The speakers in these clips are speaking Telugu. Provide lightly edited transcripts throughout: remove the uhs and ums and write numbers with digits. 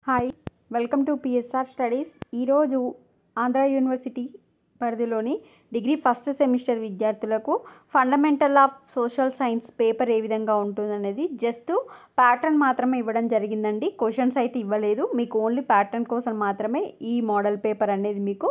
Hi welcome to PSR studies. ఈరోజు ఆంధ్ర యూనివర్సిటీ పరిధిలోని డిగ్రీ ఫస్ట్ సెమిస్టర్ విద్యార్థులకు fundamental of social science paper ఏ విధంగా ఉంటుందనేది జస్ట్ ప్యాటర్న్ మాత్రమే ఇవ్వడం జరిగిందండి. క్వశ్చన్స్ అయితే ఇవ్వలేదు. మీకు ఓన్లీ ప్యాటర్న్ కోసం మాత్రమే ఈ మోడల్ పేపర్ అనేది మీకు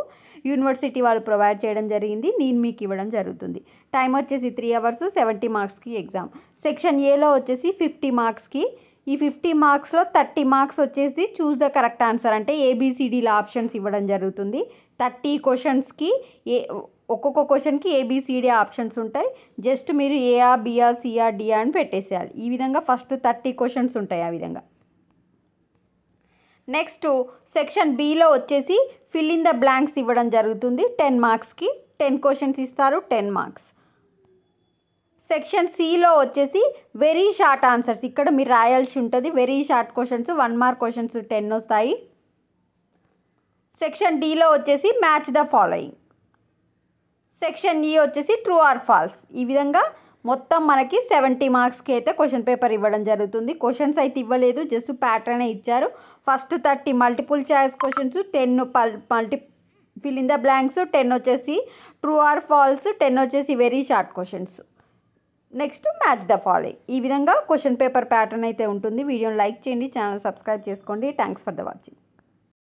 యూనివర్సిటీ వాళ్ళు ప్రొవైడ్ చేయడం జరిగింది. నేను మీకు ఇవ్వడం జరుగుతుంది. టైం వచ్చేసి 3 hours, 70 marksకి ఎగ్జామ్. సెక్షన్ ఏలో వచ్చేసి 50 marksకి. ఈ 50 marksలో 30 marks వచ్చేసి చూస్ ద కరెక్ట్ ఆన్సర్ అంటే ఏబిసిడీల ఆప్షన్స్ ఇవ్వడం జరుగుతుంది. 30 క్వశ్చన్స్కి ఒక్కొక్క క్వశ్చన్కి ఏబిసిడి ఆప్షన్స్ ఉంటాయి. జస్ట్ మీరు ఏఆ బిఆ సిఆ డిఆ అని పెట్టేసేయాలి. ఈ విధంగా ఫస్ట్ 30 క్వశ్చన్స్ ఉంటాయి. ఆ విధంగా నెక్స్ట్ సెక్షన్ బిలో వచ్చేసి ఫిల్ ఇన్ ద బ్లాంక్స్ ఇవ్వడం జరుగుతుంది. 10 marksకి 10 క్వశ్చన్స్ ఇస్తారు, 10 marks. సెక్షన్ సిలో వచ్చేసి వెరీ షార్ట్ ఆన్సర్స్ ఇక్కడ మీరు రాయాల్సి ఉంటుంది. Very short questions 1 mark questions 10 వస్తాయి. సెక్షన్ డిలో వచ్చేసి మ్యాచ్ ద ఫాలోయింగ్. సెక్షన్ ఈ వచ్చేసి ట్రూ ఆర్ ఫాల్స్. ఈ విధంగా మొత్తం మనకి 70 marksకి అయితే క్వశ్చన్ పేపర్ ఇవ్వడం జరుగుతుంది. క్వశ్చన్స్ అయితే ఇవ్వలేదు, జస్ట్ ప్యాటర్నే ఇచ్చారు. First 30 multiple choice questions, 10 fill in the blanks, 10 వచ్చేసి ట్రూ ఆర్ ఫాల్స్, 10 వచ్చేసి very short questions. Next match the following. ఈ విధంగా క్వశ్చన్ పేపర్ ప్యాటర్న్ అయితే ఉంటుంది. వీడియోని లైక్ చేయండి, ఛానల్ సబ్స్క్రైబ్ చేసుకోండి. Thanks for the watching.